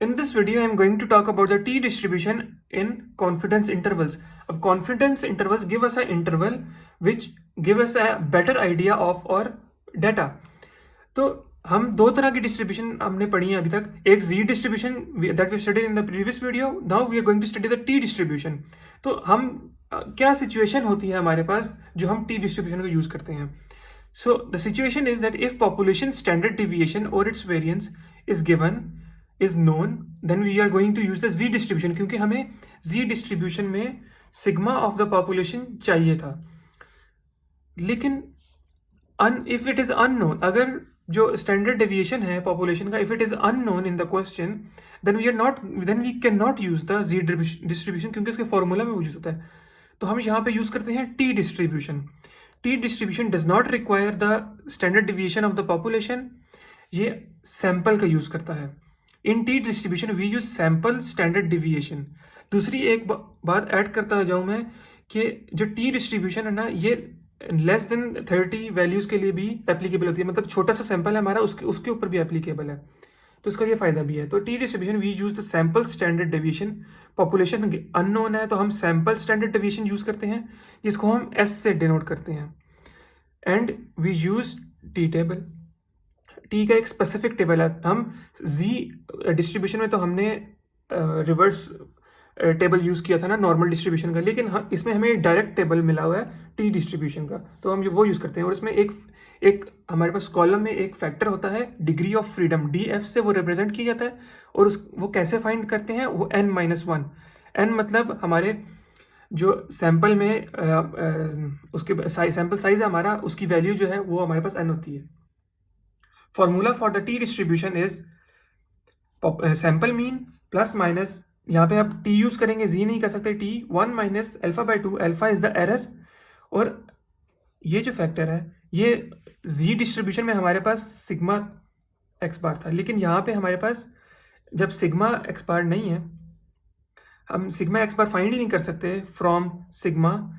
In this video, I am going to talk about the t distribution in confidence intervals. अब confidence intervals give us an interval which give us a better idea of our data. तो हम दो तरह की distribution हमने पढ़ी है अभी तक. एक z distribution that we studied in the previous video. Now we are going to study the t distribution. तो हम क्या सिचुएशन होती है हमारे पास जो हम t डिस्ट्रीब्यूशन को यूज करते हैं. So the situation is that if population standard deviation or its variance is given is known, then we are going to use the z distribution, क्योंकि हमें z distribution में sigma of the population चाहिए था. लेकिन if it is unknown, अगर जो standard deviation है population का, if it is unknown in the question, then we cannot use the z distribution, क्योंकि इसके फॉर्मूला में मौजूद होता है. तो हम यहाँ पे यूज करते हैं t distribution. T distribution does not require the standard deviation of the population. ये सैंपल का यूज करता है. In T distribution we use sample standard deviation. दूसरी एक बात ऐड करता जाऊँ मैं कि जो T distribution है ना, ये लेस देन 30 वैल्यूज के लिए भी एप्लीकेबल होती है. मतलब छोटा सा सैंपल है हमारा, उसके ऊपर भी एप्लीकेबल है. तो इसका ये फायदा भी है. तो T distribution we use the sample standard deviation. Population unknown है तो हम सैंपल स्टैंडर्ड डेविएशन यूज करते हैं, जिसको हम एस से डिनोट करते हैं. And we use T table. T का एक स्पेसिफिक टेबल है. हम जी डिस्ट्रीब्यूशन में तो हमने रिवर्स टेबल यूज किया था ना नॉर्मल डिस्ट्रीब्यूशन का, लेकिन इसमें हमें डायरेक्ट टेबल मिला हुआ है टी डिस्ट्रीब्यूशन का, तो हम वो यूज करते हैं. और इसमें एक हमारे पास कॉलम में एक फैक्टर होता है degree of freedom, D F से वो रिप्रेजेंट किया जाता है. और वो कैसे फाइंड करते हैं, वो n-1. n मतलब हमारे जो सैंपल में उसके सैंपल साइज है हमारा, उसकी वैल्यू जो है वो हमारे पास n होती है. Formula for the T distribution is sample mean plus minus, यहाँ पे आप टी यूज करेंगे, जी नहीं कर सकते, T 1 minus alpha by 2. Alpha is the error. और ये जो फैक्टर है ये जी डिस्ट्रीब्यूशन में हमारे पास सिग्मा एक्स बार था, लेकिन यहाँ पे हमारे पास जब सिग्मा एक्स बार नहीं है, हम सिग्मा एक्स बार फाइंड ही नहीं कर सकते फ्रॉम सिग्मा,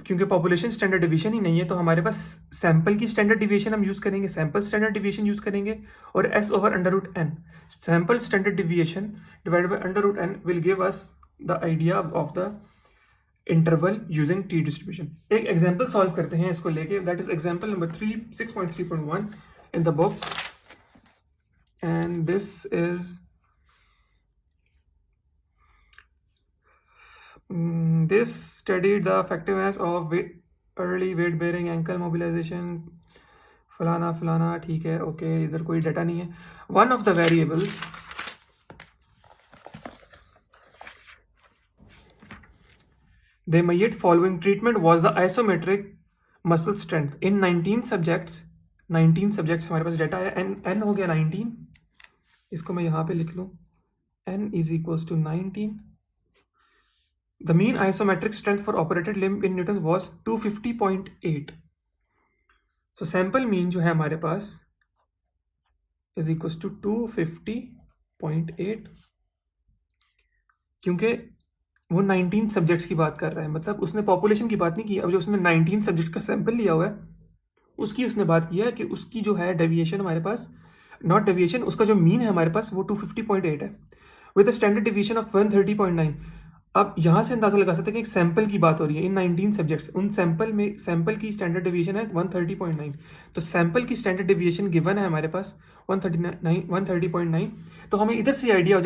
क्योंकि पॉपुलेशन स्टैंडर्ड डिवीजन ही नहीं है. तो हमारे पास सैंपल की स्टैंडर्ड डिवीएशन हम यूज करेंगे, सैंपल स्टैंडर्ड डिवीएशन यूज करेंगे, और S over under root N. Sample standard deviation divided by under root N will give us the idea of the interval using T distribution. एक example solve करते हैं इसको लेके. That is example number 6.3.1 in the book. And this is this studied the effectiveness of early weight bearing ankle mobilization फलाना. ठीक है, okay, इधर कोई डाटा नहीं है. One of the variables they measured following treatment was the isometric muscle strength in 19 subjects. 19 subjects हमारे पास data है. n हो गया 19. इसको मैं यहाँ पे लिख लूँ, n is equals to 19. The mean isometric strength for operated limb in Newton was 250.8. So sample mean जो है हमारे पास is equals to 250.8, क्योंकि वो 19 सब्जेक्ट्स की बात कर रहा है. मतलब उसने पॉपुलेशन की बात नहीं की. अब जो उसने 19 सब्जेक्ट का सैंपल लिया हुआ है उसकी उसने बात किया है कि उसकी जो है डेविएशन हमारे पास, नॉट डेविएशन, उसका जो मीन है हमारे पास वो 250.8 है विद स्टैंडर्ड डिवीजन ऑफ 130.9. अब यहाँ से अंदाजा लगा सकते हैं कि एक सैंपल की बात हो रही है इन 19 सब्जेक्ट्स. उन सैंपल की स्टैंडर्ड डिवीजन है 130.9. तो सैंपल की स्टैंडर्ड डिवीजन गिवन है हमारे पास 130.9. तो हमें इधर से आइडिया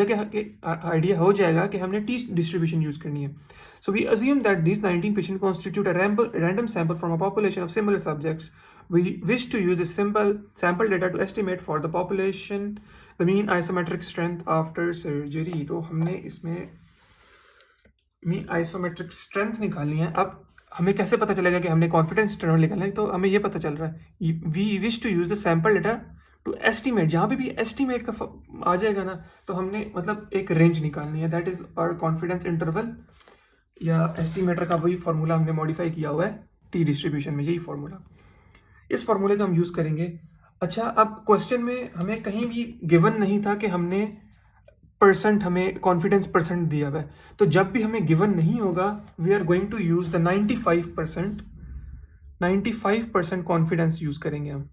हो जाएगा कि हमने टी डिस्ट्रीब्यूशन यूज करनी है. So we assume that these 19 patient constitute a random sample from a population of similar subjects. We wish to use sample data to estimate for the population the mean isometric strength after surgery. तो हमने इसमें mean isometric strength निकालनी है. अब हमें कैसे पता चलेगा कि हमने कॉन्फिडेंस इंटरवल निकालना है? तो हमें ये पता चल रहा है, we wish to use the sample data to estimate. जहाँ पे भी एस्टिमेट का आ जाएगा ना, तो हमने मतलब एक रेंज निकालनी है. That is our confidence interval, या एस्टिमेटर का वही फॉर्मूला हमने मॉडिफाई किया हुआ है टी डिस्ट्रीब्यूशन में. यही फॉर्मूला, इस फॉर्मूले का हम यूज करेंगे. अच्छा, अब क्वेश्चन में हमें कहीं भी गिवन नहीं था कि हमने परसेंट, हमें कॉन्फिडेंस परसेंट दिया हुआ है. तो जब भी हमें गिवन नहीं होगा, we are going to use the 95% confidence use करेंगे हम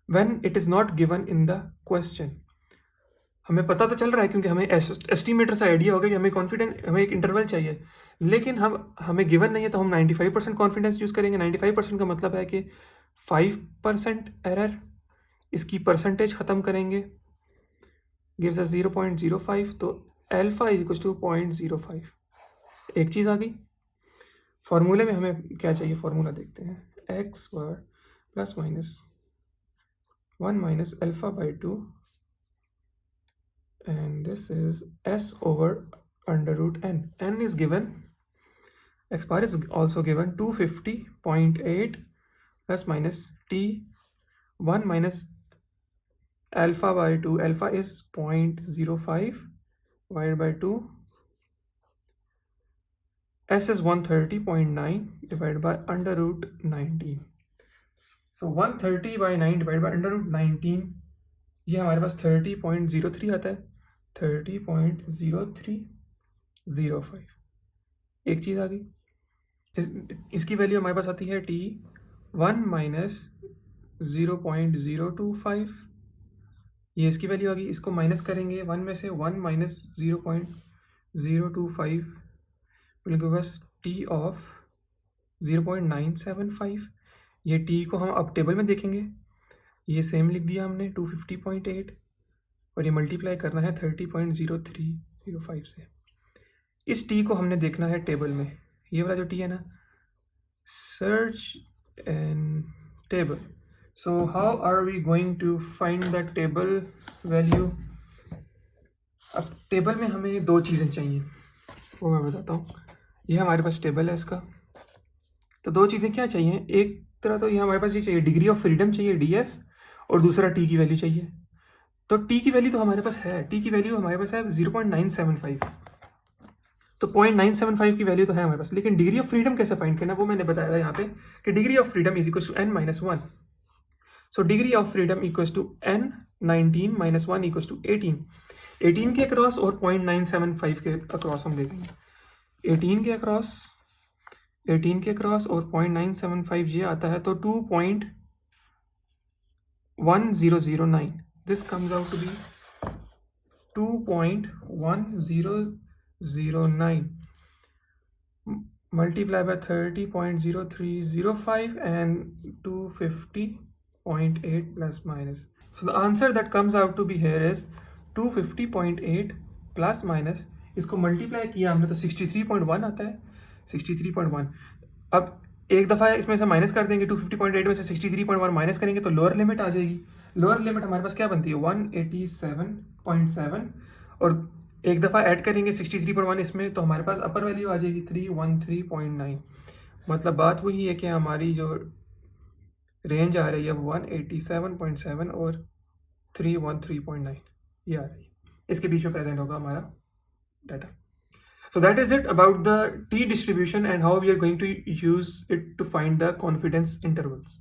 when it is not given in the question. हमें पता तो चल रहा है क्योंकि हमें एस्टिमेटर से आइडिया होगा कि हमें एक इंटरवल चाहिए, लेकिन हमें गिवन नहीं है, तो हम 95% कॉन्फिडेंस यूज़ करेंगे। 95% का मतलब है कि 5% एरर, इसकी परसेंटेज ख़त्म करेंगे, गिव्स अस 0.05, तो अल्फा इज इक्वल टू 0.05। एक चीज़ आ गई। फॉर्मूले में हमें क्या चाहिए, फॉर्मूला देखते हैं। X bar plus minus 1 minus alpha by 2, and this is s over under root n. N is given, x bar is also given 250.8 plus minus t 1 minus alpha by 2, alpha is 0.05 divided by 2, s is 130.9 divided by under root 19. So 130 by 9 divided by under root 19, ये हमारे पास 30.03 आता है, 30.0305। एक चीज़ आ गई। इसकी value हमारे पास आती है t 1 माइनस 0.025, ये इसकी वैल्यू आ गई। इसको माइनस करेंगे 1 में से, 1 minus 0.025 will give us t of 0.975। ये t को हम अब टेबल में देखेंगे, ये सेम लिख दिया हमने 250.8, और ये मल्टीप्लाई करना है 30.0305 से। इस t को हमने देखना है टेबल में, ये वाला जो t है ना, search an table. So how are we going to find the table value. अब टेबल में हमें दो चीज़ें चाहिए, वो मैं बताता हूँ। ये हमारे पास टेबल है इसका, तो दो चीज़ें क्या चाहिए, एक तरह तो ये हमारे पास ये चाहिए, डिग्री ऑफ फ्रीडम चाहिए df, और दूसरा t की वैल्यू चाहिए। तो t की वैल्यू तो हमारे पास है, t की वैल्यू हमारे पास है 0.975, तो 0.975 की वैल्यू तो है हमारे पास, लेकिन डिग्री ऑफ फ्रीडम कैसे फाइंड करना, वो मैंने बताया था यहाँ पे कि degree of freedom is equal to n minus 1। So degree of freedom equal to n 19 minus 1 equal to 18। 18 के अक्रॉस और 0.975 के अक्रॉस हम देखेंगे। 18 के अक्रॉस और 0.975 ये आता है, तो 2.1009, this comes out to be 2.1009 multiply by 30.0305 and 250.8 plus minus. So the answer that comes out to be here is 250.8 plus minus, इसको मल्टीप्लाई किया हमने तो 63.1 आता है, 63.1। अब एक दफ़ा इसमें से माइनस कर देंगे, 250.8 में से 63.1 माइनस करेंगे तो लोअर लिमिट आ जाएगी। लोअर लिमिट हमारे पास क्या बनती है, 187.7, और एक दफ़ा ऐड करेंगे 63.1 इसमें, तो हमारे पास अपर वैल्यू आ जाएगी 313.9। मतलब बात वही है कि हमारी जो रेंज आ रही है वो 187.7 और 313.9 ये आ रही है, इसके बीच में प्रेजेंट होगा हमारा data. So that is it about the t distribution and how we are going to use it to find the confidence intervals.